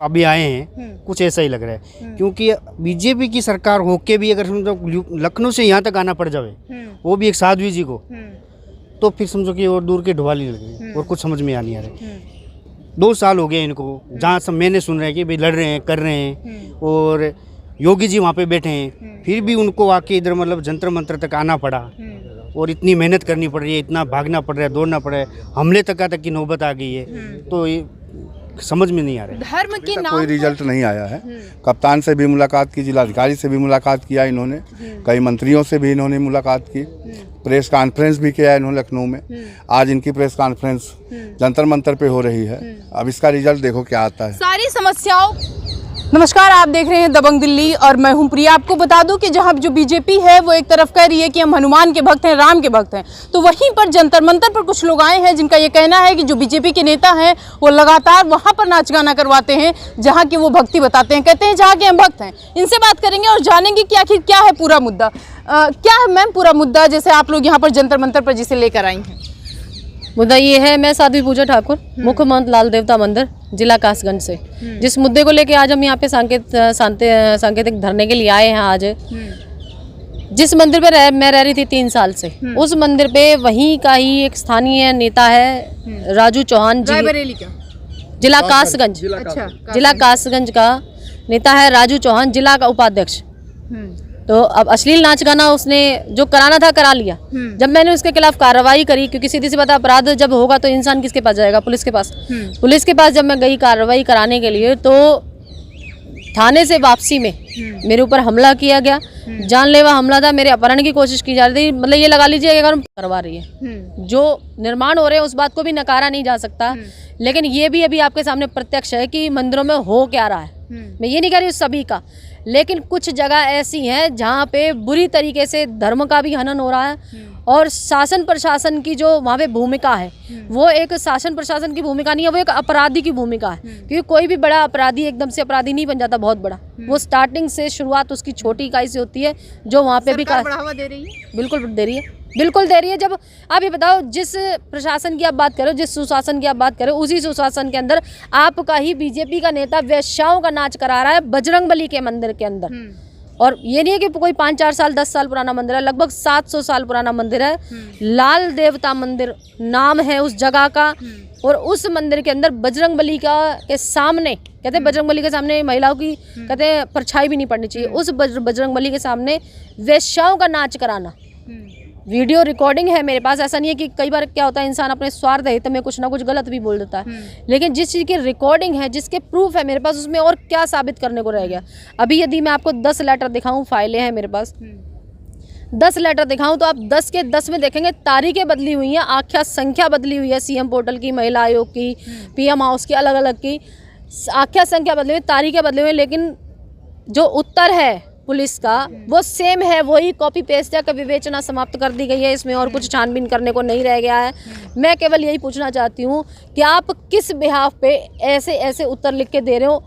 अभी आए हैं कुछ ऐसा ही लग रहा है, क्योंकि बीजेपी की सरकार होके भी अगर समझो लखनऊ से यहाँ तक आना पड़ जावे, वो भी एक साध्वी जी को, तो फिर समझो कि और दूर के ढुवाली लगे और कुछ समझ में आ नहीं आ रहा। 2 साल हो गए इनको, जहाँ सब मैंने सुन रहा है कि भाई लड़ रहे हैं, कर रहे हैं, और योगी जी वहाँ पे बैठे हैं, फिर भी उनको आके इधर मतलब जंतर मंतर तक आना पड़ा और इतनी मेहनत करनी पड़ रही है, इतना भागना पड़ रहा है, दौड़ना पड़ रहा है, हमले तक की नौबत आ गई है, तो ये समझ में नहीं आ रहा है। धर्म के नाम कोई रिजल्ट नहीं आया है। कप्तान से भी मुलाकात की, जिलाधिकारी से भी मुलाकात किया इन्होंने, कई मंत्रियों से भी इन्होंने मुलाकात की, प्रेस कॉन्फ्रेंस भी किया इन्होंने लखनऊ में। आज इनकी प्रेस कॉन्फ्रेंस जंतर मंतर पे हो रही है। अब इसका रिजल्ट देखो क्या आता है। सारी समस्याओं। नमस्कार, आप देख रहे हैं दबंग दिल्ली और मैं हूं प्रिया। आपको बता दूं कि जहां जो बीजेपी है वो एक तरफ कह रही है कि हम हनुमान के भक्त हैं, राम के भक्त हैं, तो वहीं पर जंतर मंतर पर कुछ लोग आए हैं जिनका ये कहना है कि जो बीजेपी के नेता हैं वो लगातार वहां पर नाच गाना करवाते हैं जहां की वो भक्ति बताते हैं, कहते हैं जहां के हम भक्त हैं। इनसे बात करेंगे और जानेंगे कि आखिर क्या है पूरा मुद्दा। क्या है मैम पूरा मुद्दा, जैसे आप लोग यहाँ पर जंतर मंतर पर जिसे लेकर आई हैं? मुद्दा ये है, मैं साध्वी पूजा ठाकुर, मुख्य महंत लाल देवता मंदिर, जिला कासगंज से। जिस मुद्दे को लेके आज हम यहाँ पे सांकेतिक धरने के लिए आए हैं आज, जिस मंदिर पे मैं रह रही थी 3 साल से, उस मंदिर पे वहीं का ही एक स्थानीय नेता है राजू चौहान जी, जिला कासगंज, जिला कासगंज का नेता है राजू चौहान, जिला का उपाध्यक्ष। तो अब अश्लील नाच गाना उसने जो कराना था करा लिया। जब मैंने उसके खिलाफ कार्रवाई करी, क्योंकि सीधी सी बात, अपराध जब होगा तो इंसान किसके पास जाएगा? पुलिस के पास। पुलिस के पास जब मैं गई कार्रवाई कराने के लिए, तो थाने से वापसी में मेरे ऊपर हमला किया गया, जानलेवा हमला था, मेरे अपहरण की कोशिश की जा रही थी। मतलब ये लगा लीजिए कि अगर हम करवा रही है, जो निर्माण हो रहे हैं उस बात को भी नकारा नहीं जा सकता, लेकिन ये भी अभी आपके सामने प्रत्यक्ष है कि मंदिरों में हो क्या रहा है। मैं ये नहीं कह रही हूँ सभी का, लेकिन कुछ जगह ऐसी हैं जहाँ पे बुरी तरीके से धर्म का भी हनन हो रहा है, और शासन प्रशासन की जो वहाँ पे भूमिका है वो एक शासन प्रशासन की भूमिका नहीं है, वो एक अपराधी की भूमिका है। क्योंकि कोई भी बड़ा अपराधी एकदम से अपराधी नहीं बन जाता बहुत बड़ा, वो स्टार्टिंग से शुरुआत उसकी छोटी इकाई से होती है, जो वहाँ पे भी बढ़ावा दे रही है। बिल्कुल दे रही है, बिल्कुल दे रही है। जब आप ये बताओ, जिस प्रशासन की आप बात करो, जिस सुशासन की आप बात करो, उसी सुशासन के अंदर आपका ही बीजेपी का नेता वेश्याओं का नाच करा रहा है बजरंगबली के मंदिर के अंदर। और ये नहीं है कि कोई 5-4 साल 10 साल पुराना मंदिर है, लगभग 700 साल पुराना मंदिर है। लाल देवता मंदिर नाम है उस जगह का, और उस मंदिर के अंदर बजरंगबली के सामने, कहते हैं बजरंगबली के सामने महिलाओं की कहते हैं परछाई भी नहीं पड़नी चाहिए, उस बजरंगबली के सामने वेश्याओं का नाच कराना। वीडियो रिकॉर्डिंग है मेरे पास। ऐसा नहीं है कि कई बार क्या होता है, इंसान अपने स्वार्थ हित में कुछ ना कुछ गलत भी बोल देता है, लेकिन जिस चीज़ की रिकॉर्डिंग है, जिसके प्रूफ है मेरे पास, उसमें और क्या साबित करने को रह गया? अभी यदि मैं आपको 10 लेटर दिखाऊं, फाइलें हैं मेरे पास, 10 लेटर दिखाऊं तो आप 10 के 10 में देखेंगे तारीखें बदली हुई हैं, आख्या संख्या बदली हुई है, सीएम पोर्टल की, महिला आयोग की, पीएम हाउस की, अलग अलग की आख्या संख्या बदली हुई, तारीखें बदली हुई, लेकिन जो उत्तर है पुलिस का वो सेम है, वही कॉपी पेस्ट है। कभी विवेचना समाप्त कर दी गई है, इसमें और कुछ छानबीन करने को नहीं रह गया है। मैं केवल यही पूछना चाहती हूँ कि आप किस बिहाफ पे ऐसे ऐसे उत्तर लिख के दे रहे हो?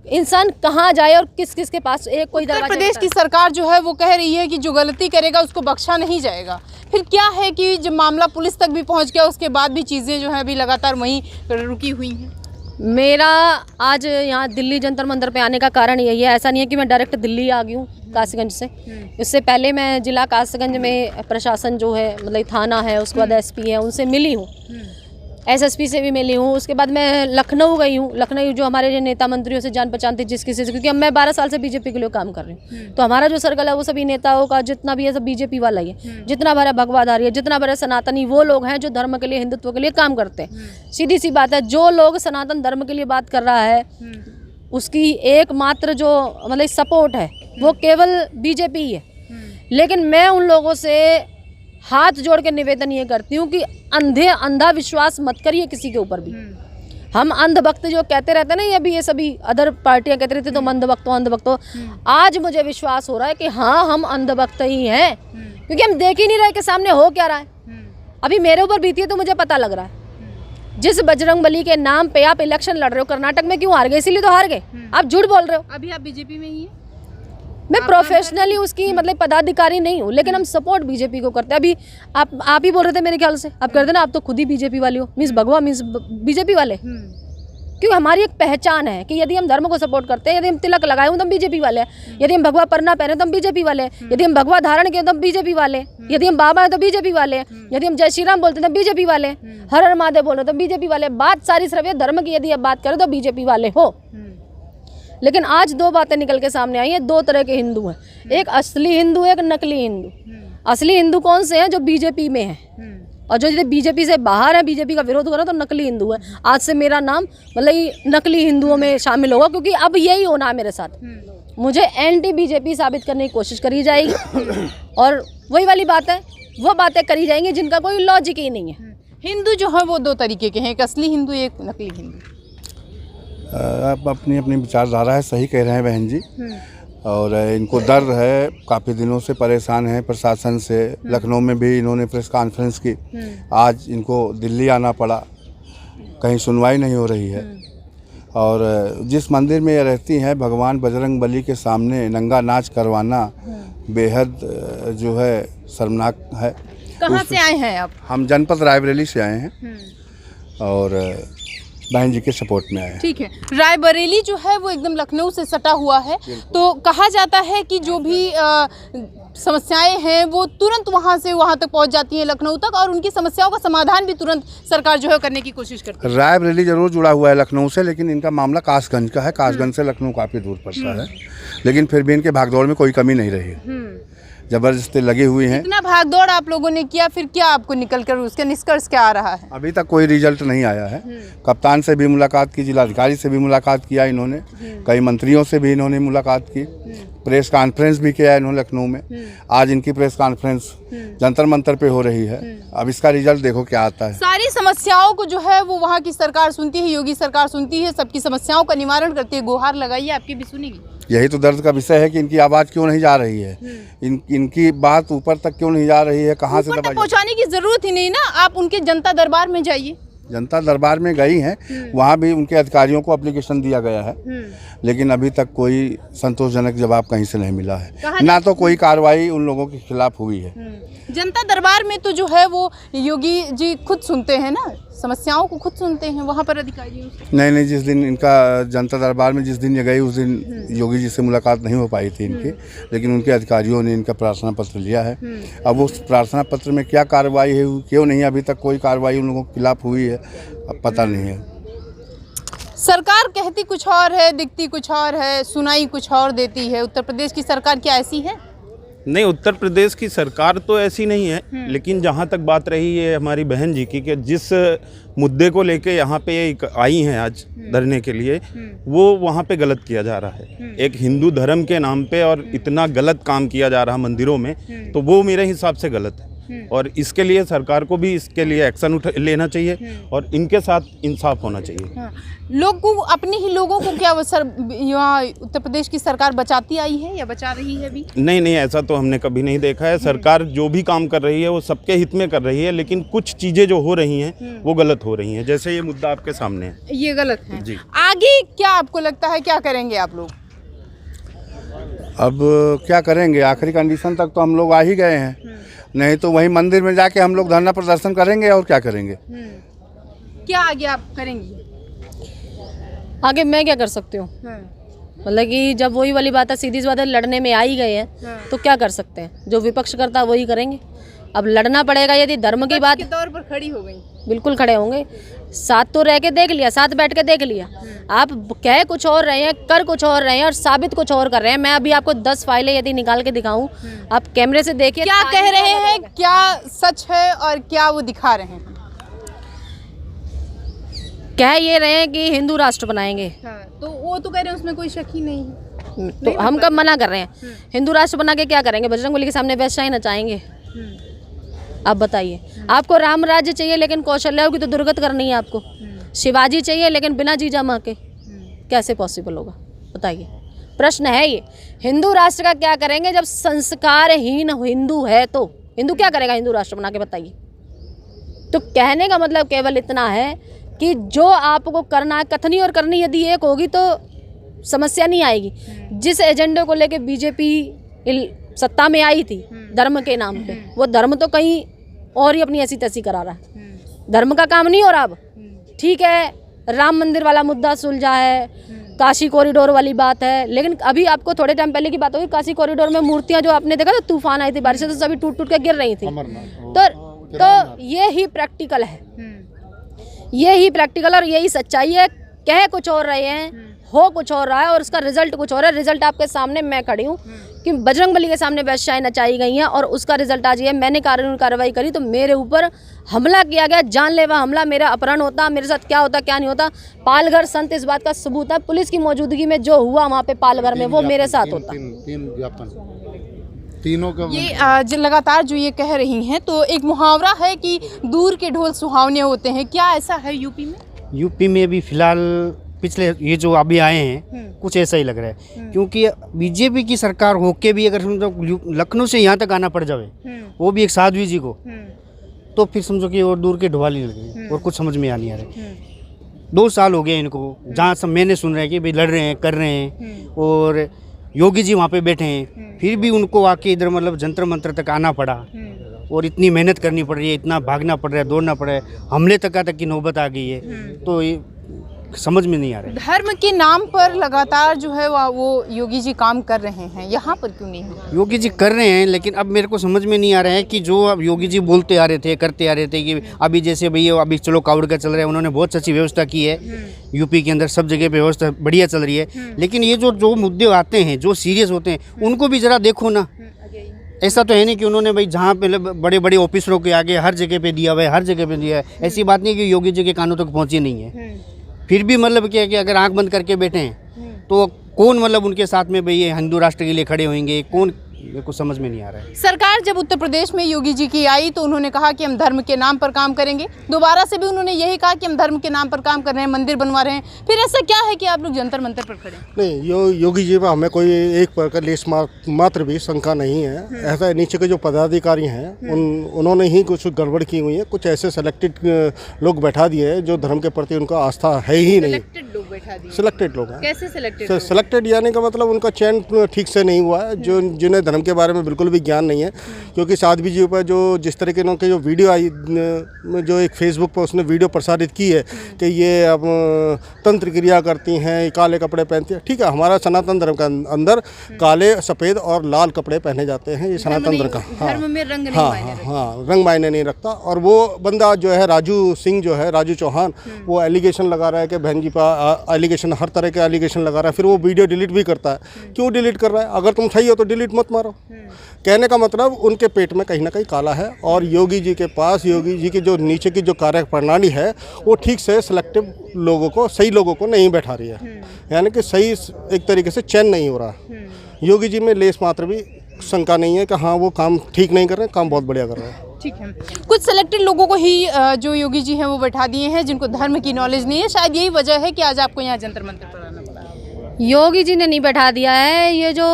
इंसान कहाँ जाए और किस किस के पास? एक कोई उत्तर प्रदेश की सरकार जो है वो कह रही है कि जो गलती करेगा उसको बख्शा नहीं जाएगा। फिर क्या है कि जब मामला पुलिस तक भी पहुँच गया, उसके बाद भी चीज़ें जो है अभी लगातार वहीं रुकी हुई हैं। मेरा आज यहाँ दिल्ली जंतर मंतर पे आने का कारण यही है। ऐसा नहीं है कि मैं डायरेक्ट दिल्ली आ गई हूँ कासगंज से। इससे पहले मैं जिला कासगंज में प्रशासन जो है, मतलब थाना है, उसके बाद एसपी है, उनसे मिली हूँ, एसएसपी से भी मिली हूँ। उसके बाद मैं लखनऊ गई हूँ। लखनऊ जो हमारे नेता मंत्रियों से जान पहचान थी, जिस किसी से, क्योंकि अब मैं 12 साल से बीजेपी के लिए काम कर रही हूँ, तो हमारा जो सर्कल है वो सभी नेताओं का जितना भी है सब बीजेपी वाला ही है। जितना भरा भगवाधारी है, जितना भरा सनातनी, वो लोग हैं जो धर्म के लिए, हिंदुत्व के लिए काम करते हैं। सीधी सी बात है, जो लोग सनातन धर्म के लिए बात कर रहा है उसकी एकमात्र जो मतलब सपोर्ट है वो केवल बीजेपी ही है। लेकिन मैं उन लोगों से हाथ जोड़ के निवेदन ये करती हूँ कि अंधा विश्वास मत करिए किसी के ऊपर भी। हम अंधभक्त जो कहते रहते हैं ना, ये अभी ये सभी अदर पार्टियां कहते रहती तुम अंधभक्त हो, अंधभक्त हो। आज मुझे विश्वास हो रहा है कि हाँ, हम अंधभक्त ही हैं, क्योंकि हम देख ही नहीं रहे कि सामने हो क्या रहा है। अभी मेरे ऊपर बीती है तो मुझे पता लग रहा है। जिस बजरंगबली के नाम पे आप इलेक्शन लड़ रहे हो, कर्नाटक में क्यों हार गए? इसीलिए तो हार गए। आप झूठ बोल रहे हो। अभी आप बीजेपी में ही हैं। मैं प्रोफेशनली उसकी मतलब पदाधिकारी नहीं हूँ, लेकिन हम सपोर्ट बीजेपी को करते हैं। अभी आप ही बोल रहे थे मेरे ख्याल से, आप करते ना, आप तो खुद ही बीजेपी वाली हो, मिस भगवा, मिस बीजेपी वाले। क्योंकि हमारी एक पहचान है कि यदि हम धर्म को सपोर्ट करते हैं, यदि हम तिलक लगाए हो तो हम बीजेपी वाले हैं, यदि हम भगवा परना पहने तो हम बीजेपी वाले हैं, यदि हम भगवा धारण किए तो हम बीजेपी वाले हैं, यदि हम बाबा हैं तो बीजेपी वाले हैं, यदि हम जय श्री राम बोलते हैं तो बीजेपी वाले हैं, हर हर महादेव बोल रहे तो बीजेपी वाले। बात सारी सिर्फ ये धर्म की यदि आप बात करें तो बीजेपी वाले हो। लेकिन आज दो बातें निकल के सामने आई हैं, दो तरह के हिंदू हैं, एक असली हिंदू, एक नकली हिंदू। असली हिंदू कौन से हैं? जो बीजेपी में हैं, और जो यदि बीजेपी से बाहर है, बीजेपी का विरोध करो तो नकली हिंदू है। आज से मेरा नाम मतलब ये नकली हिंदुओं में शामिल होगा, क्योंकि अब यही होना है मेरे साथ। मुझे एंटी बीजेपी साबित करने की कोशिश करी जाएगी और वही वाली बात है, वो बातें करी जाएंगी जिनका कोई लॉजिक ही नहीं है। हिंदू जो है वो दो तरीके के हैं, एक असली हिंदू, एक नकली हिंदू। आप अपनी अपनी विचारधारा है, सही कह रहे हैं बहन जी। और इनको दर्द है, काफ़ी दिनों से परेशान हैं प्रशासन से। लखनऊ में भी इन्होंने प्रेस कॉन्फ्रेंस की, आज इनको दिल्ली आना पड़ा, कहीं सुनवाई नहीं हो रही है। और जिस मंदिर में ये रहती हैं, भगवान बजरंग बली के सामने नंगा नाच करवाना बेहद जो है शर्मनाक है। कहाँ से आए हैं आप? हम जनपद रायबरेली से आए हैं और बहन जी के सपोर्ट में आए। ठीक है, रायबरेली जो है वो एकदम लखनऊ से सटा हुआ है, तो कहा जाता है कि जो भी समस्याएं हैं वो तुरंत वहां से वहां तक पहुंच जाती हैं लखनऊ तक, और उनकी समस्याओं का समाधान भी तुरंत सरकार जो है करने की कोशिश करती है। रायबरेली जरूर जुड़ा हुआ है लखनऊ से, लेकिन इनका मामला कासगंज का है। कासगंज से लखनऊ काफ़ी दूर पड़ता है, लेकिन फिर भी इनके भागदौड़ में कोई कमी नहीं रही, जबरदस्ती लगी हुई हैं। इतना भागदौड़ आप लोगों ने किया, फिर क्या आपको निकल कर उसका निष्कर्ष क्या आ रहा है? अभी तक कोई रिजल्ट नहीं आया है। कप्तान से भी मुलाकात की, जिलाधिकारी से भी मुलाकात किया इन्होंने, कई मंत्रियों से भी इन्होंने मुलाकात की, प्रेस कॉन्फ्रेंस भी किया इन्होंने लखनऊ में। आज इनकी प्रेस कॉन्फ्रेंस जंतर मंतर पे हो रही है। अब इसका रिजल्ट देखो क्या आता है। सारी समस्याओं को जो है वो वहाँ की सरकार सुनती है, योगी सरकार सुनती है, सबकी समस्याओं का निवारण करती है। गुहार लगाइए, आपकी भी सुनेगी। यही तो दर्द का विषय है कि इनकी आवाज़ क्यों नहीं जा रही है, इनकी बात ऊपर तक क्यों नहीं जा रही है, कहाँ से दबाई? पहुँचाने की जरूरत ही नहीं ना, आप उनके जनता दरबार में जाइए। जनता दरबार में गई हैं, वहाँ भी उनके अधिकारियों को एप्लीकेशन दिया गया है, लेकिन अभी तक कोई संतोषजनक जवाब कहीं से नहीं मिला है, ना तो कोई कार्रवाई उन लोगों के खिलाफ हुई है। जनता दरबार में तो जो है वो योगी जी खुद सुनते हैं ना, समस्याओं को खुद सुनते हैं वहाँ पर अधिकारियों से। नहीं, जिस दिन इनका जनता दरबार में जिस दिन ये गई उस दिन योगी जी से मुलाकात नहीं हो पाई थी इनकी, लेकिन उनके अधिकारियों ने इनका प्रार्थना पत्र लिया है। अब उस प्रार्थना पत्र में क्या कार्रवाई है, क्यों नहीं अभी तक कोई कार्रवाई उन लोगों के खिलाफ हुई है, अब पता नहीं है। सरकार कहती कुछ और है, दिखती कुछ और है, सुनाई कुछ और देती है। उत्तर प्रदेश की सरकार क्या ऐसी है? नहीं, उत्तर प्रदेश की सरकार तो ऐसी नहीं है, लेकिन जहाँ तक बात रही है हमारी बहन जी की कि जिस मुद्दे को लेके यहाँ पे आई हैं आज धरने के लिए, वो वहाँ पे गलत किया जा रहा है। एक हिंदू धर्म के नाम पे और इतना गलत काम किया जा रहा है मंदिरों में, तो वो मेरे हिसाब से गलत है। और इसके लिए सरकार को भी इसके लिए एक्शन लेना चाहिए और इनके साथ इंसाफ होना चाहिए। लोग को, अपने ही लोगों को क्या वो यहाँ उत्तर प्रदेश की सरकार बचाती आई है या बचा रही है अभी? नहीं, ऐसा तो हमने कभी नहीं देखा है। सरकार जो भी काम कर रही है वो सबके हित में कर रही है, लेकिन कुछ चीज़ें जो हो रही हैं वो गलत हो रही हैं, जैसे ये मुद्दा आपके सामने है, ये गलत है जी। आगे क्या आपको लगता है क्या करेंगे आप लोग? अब क्या करेंगे, आखिरी कंडीशन तक तो हम लोग आ ही गए हैं, नहीं तो वही मंदिर में जाके हम लोग धरना प्रदर्शन करेंगे और क्या करेंगे। क्या आगे आप करेंगी? आगे मैं क्या कर सकती हूँ? मतलब कि जब वही वाली बात है, सीधी सी बात है, लड़ने में आ ही गए हैं तो क्या कर सकते हैं, जो विपक्ष करता है वही करेंगे। अब लड़ना पड़ेगा। यदि धर्म की बात के तौर पर खड़ी हो गई, बिल्कुल खड़े होंगे। साथ तो रह के देख लिया, साथ बैठ के देख लिया। आप कह कुछ और रहे हैं, कर कुछ और रहे हैं और साबित कुछ और कर रहे हैं। मैं अभी आपको 10 फाइलें यदि निकाल के दिखाऊं, आप कैमरे से देखिए क्या कह रहे हैं, क्या सच है और क्या वो दिखा रहे हैं। कह ये रहे हैं कि हिंदू राष्ट्र बनाएंगे, तो वो तो कह रहे हैं उसमें कोई शक ही नहीं है। तो हम कब मना कर रहे हैं? हिंदू राष्ट्र बना के क्या करेंगे? बजरंगबली के सामने वैश्याएं नचाएंगे? आप बताइए। आपको राम राज्य चाहिए लेकिन कौशल्या की तो दुर्गत करनी है आपको। शिवाजी चाहिए लेकिन बिना जीजा माँ के, कैसे पॉसिबल होगा बताइए? प्रश्न है ये। हिंदू राष्ट्र का क्या करेंगे जब संस्कारहीन हिंदू है? तो हिंदू क्या करेगा हिंदू राष्ट्र बना के, बताइए? तो कहने का मतलब केवल इतना है कि जो आपको करना है, कथनी और करनी यदि एक होगी तो समस्या नहीं आएगी। जिस एजेंडे को लेके बीजेपी सत्ता में आई थी धर्म के नाम पे, वो धर्म तो कहीं और ही अपनी ऐसी तैसी करा रहा है। धर्म का काम नहीं हो रहा अब। ठीक है, राम मंदिर वाला मुद्दा सुलझा है, काशी कॉरिडोर वाली बात है। लेकिन अभी आपको थोड़े टाइम पहले की बात होगी, काशी कॉरिडोर में मूर्तियां जो आपने देखा था, तूफान आई थी, बारिश से तो सभी टूट टूट के गिर रही थी। तो ये ही प्रैक्टिकल है, ये ही प्रैक्टिकल और यही सच्चाई है। कह कुछ और रहे हैं, हो कुछ और रहा है और उसका रिजल्ट कुछ और है। रिजल्ट आपके सामने मैं खड़ी हूँ कि बजरंगबली के सामने वेश्याएं नचाई गई हैं और उसका रिजल्ट आज ये, मैंने कानूनी कार्रवाई करी तो मेरे ऊपर हमला किया गया, जानलेवा हमला, मेरा अपहरण होता, मेरे साथ क्या होता क्या नहीं होता। पालघर संत इस बात का सबूत है, पुलिस की मौजूदगी में जो हुआ वहाँ पे पालघर में वो मेरे साथ होता। तीनों का ये लगातार जो ये कह रही हैं, तो एक मुहावरा है कि दूर के ढोल सुहावने होते हैं, क्या ऐसा है यूपी में? यूपी में भी फिलहाल पिछले ये जो अभी आए हैं कुछ ऐसा ही लग रहा है, क्योंकि बीजेपी की सरकार होके भी अगर समझो लखनऊ से यहाँ तक आना पड़ जावे, वो भी एक साध्वी जी को, तो फिर समझो कि और दूर के ढवाली लग गई और कुछ समझ में आ नहीं आ रहा। 2 साल हो गए इनको, जहाँ सब मैंने सुन रहा है कि भाई लड़ रहे हैं, कर रहे हैं, और योगी जी वहाँ पे बैठे हैं, फिर भी उनको आके इधर मतलब जंतर मंतर तक आना पड़ा और इतनी मेहनत करनी पड़ रही है, इतना भागना पड़ रहा है, दौड़ना पड़ रहा है, हमले तक की नौबत आ गई है, तो ये समझ में नहीं आ रहा है। धर्म के नाम पर लगातार जो है वो योगी जी काम कर रहे हैं, यहाँ पर क्यों नहीं है? योगी जी कर रहे हैं, लेकिन अब मेरे को समझ में नहीं आ रहा है कि जो अब योगी जी बोलते आ रहे थे, करते आ रहे थे कि अभी जैसे भैया अभी चलो कावड़ का चल रहा है, उन्होंने बहुत अच्छी व्यवस्था की है यूपी के अंदर, सब जगह पे व्यवस्था बढ़िया चल रही है, लेकिन ये जो मुद्दे आते हैं, जो सीरियस होते हैं, उनको भी ज़रा देखो ना। ऐसा तो है नहीं कि उन्होंने भाई जहाँ पे बड़े बड़े ऑफिसरों के आगे हर जगह पे दिया हुआ है, हर जगह पे दिया है, ऐसी बात नहीं कि योगी जी के कानों तक पहुँची नहीं है। फिर भी मतलब क्या है कि अगर आंख बंद करके बैठे हैं तो कौन मतलब उनके साथ में भाई ये हिंदू राष्ट्र के लिए खड़े होंगे, कौन, मेरे को समझ में नहीं आ रहा है। सरकार जब उत्तर प्रदेश में योगी जी की आई तो उन्होंने कहा कि हम धर्म के नाम पर काम करेंगे, दोबारा से भी उन्होंने यही कहा कि हम धर्म के नाम पर काम कर रहे हैं, मंदिर बनवा रहे हैं, फिर ऐसा क्या है कि आप लोग जंतर मंतर पर खड़े हैं? नहीं, योगी जी में हमें कोई एक प्रकार लेस मात्र भी शंका नहीं है। ऐसा नीचे के जो पदाधिकारी हैं उन्होंने ही कुछ गड़बड़ की हुई है, कुछ ऐसे सेलेक्टेड लोग बैठा दिए हैं जो धर्म के प्रति उनका आस्था है ही नहीं। सिलेक्टेड लोग हैं। कैसे सिलेक्टेड? सेलेक्टेड यानी का मतलब उनका चयन ठीक से नहीं हुआ है, जो जिन्हें धर्म के बारे में बिल्कुल भी ज्ञान नहीं है। क्योंकि साध्वी जी पर जो जिस तरह के उनके जो वीडियो आई, जो एक फेसबुक पर उसने वीडियो प्रसारित की है कि ये अब तंत्र क्रिया करती हैं, काले कपड़े पहनती हैं, ठीक है, हमारा सनातन धर्म के अंदर काले, सफ़ेद और लाल कपड़े पहने जाते हैं, ये सनातन धर्म का। धर्म में रंग नहीं मायने रखता। हाँ, रंग मायने नहीं रखता। और वो बंदा जो है राजू सिंह, जो है राजू चौहान, वो एलिगेशन लगा रहा है कि बहन जी पर एलिगेशन, हर तरह के एलिगेशन लगा रहा है, फिर वो वीडियो डिलीट भी करता है। क्यों डिलीट कर रहा है? अगर तुम सही हो तो डिलीट मत मारो। कहने का मतलब उनके पेट में कहीं ना कहीं काला है, और योगी जी के पास, योगी जी की जो नीचे की जो कार्य प्रणाली है वो ठीक से सिलेक्टिव लोगों को, सही लोगों को नहीं बैठा रही है, यानी कि सही एक तरीके से चयन नहीं हो रहा। योगी जी में लेस मात्र भी शंका नहीं है कि हाँ वो काम ठीक नहीं कर रहे हैं, काम बहुत बढ़िया कर रहे हैं। ठीक है, कुछ सेलेक्टेड लोगों को ही जो योगी जी हैं वो बैठा दिए हैं जिनको धर्म की नॉलेज नहीं है, शायद यही वजह है कि आज आपको यहाँ जंतर मंतर पर आना पड़ा। योगी जी ने नहीं बैठा दिया है, ये जो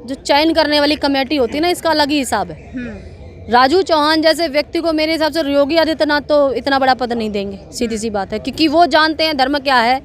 चयन करने वाली कमेटी होती है ना, इसका अलग ही हिसाब है। राजू चौहान जैसे व्यक्ति को मेरे हिसाब से योगी आदित्यनाथ तो इतना बड़ा पद नहीं देंगे, सीधी सी बात है, क्योंकि वो जानते हैं धर्म क्या है,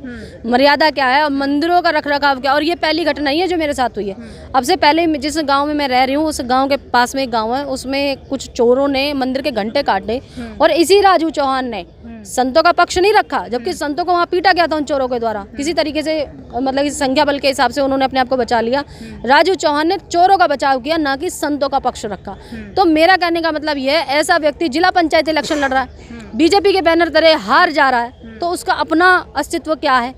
मर्यादा क्या है और मंदिरों का रखरखाव क्या। और ये पहली घटना ही है जो मेरे साथ हुई है। अब से पहले जिस गांव में मैं रह रही हूँ, उस गांव के पास में एक गांव है, उसमें कुछ चोरों ने मंदिर के घंटे काटे और इसी राजू चौहान ने संतों का पक्ष नहीं रखा, जबकि संतों को वहाँ पीटा गया था उन चोरों के द्वारा। किसी तरीके से मतलब इस संख्या बल के हिसाब से उन्होंने अपने आप को बचा लिया। राजू चौहान ने चोरों का बचाव किया, ना कि संतों का पक्ष रखा। तो मेरा कहने का मतलब ये है, ऐसा व्यक्ति जिला पंचायत इलेक्शन लड़ रहा है, बीजेपी के बैनर तले हार जा रहा है, तो उसका अपना अस्तित्व क्या है?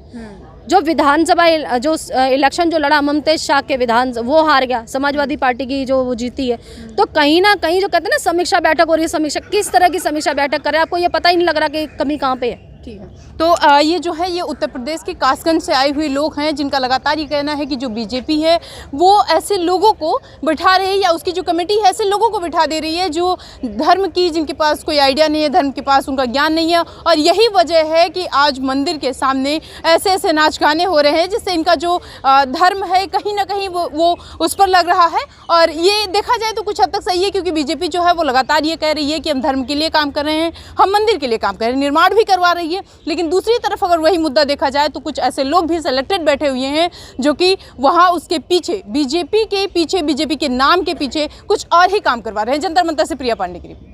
जो विधानसभा जो इलेक्शन जो लड़ा ममतेज शाह के विधान, वो हार गया, समाजवादी पार्टी की जो वो जीती है। तो कहीं ना कहीं जो कहते हैं ना समीक्षा बैठक हो रही है, समीक्षा किस तरह की समीक्षा बैठक करे, आपको ये पता ही नहीं लग रहा कि कमी कहाँ पे है। ठीक है, तो ये जो है ये उत्तर प्रदेश के कासगंज से आए हुए लोग हैं जिनका लगातार ये कहना है कि जो बीजेपी है वो ऐसे लोगों को बिठा रही है, या उसकी जो कमेटी है ऐसे लोगों को बिठा दे रही है जो धर्म की, जिनके पास कोई आइडिया नहीं है, धर्म के पास उनका ज्ञान नहीं है। और यही वजह है कि आज मंदिर के सामने ऐसे ऐसे नाच गाने हो रहे हैं जिससे इनका जो धर्म है कहीं ना कहीं वो उस पर लग रहा है। और ये देखा जाए तो कुछ हद तक सही है, क्योंकि बीजेपी जो है वो लगातार ये कह रही है कि हम धर्म के लिए काम कर रहे हैं, हम मंदिर के लिए काम कर रहे हैं, निर्माण भी करवा रही है। लेकिन दूसरी तरफ अगर वही मुद्दा देखा जाए तो कुछ ऐसे लोग भी सेलेक्टेड बैठे हुए हैं जो कि वहाँ उसके पीछे, बीजेपी के पीछे, बीजेपी के नाम के पीछे कुछ और ही काम करवा रहे हैं। जंतर मंतर से प्रिया पांडे की रिपोर्ट।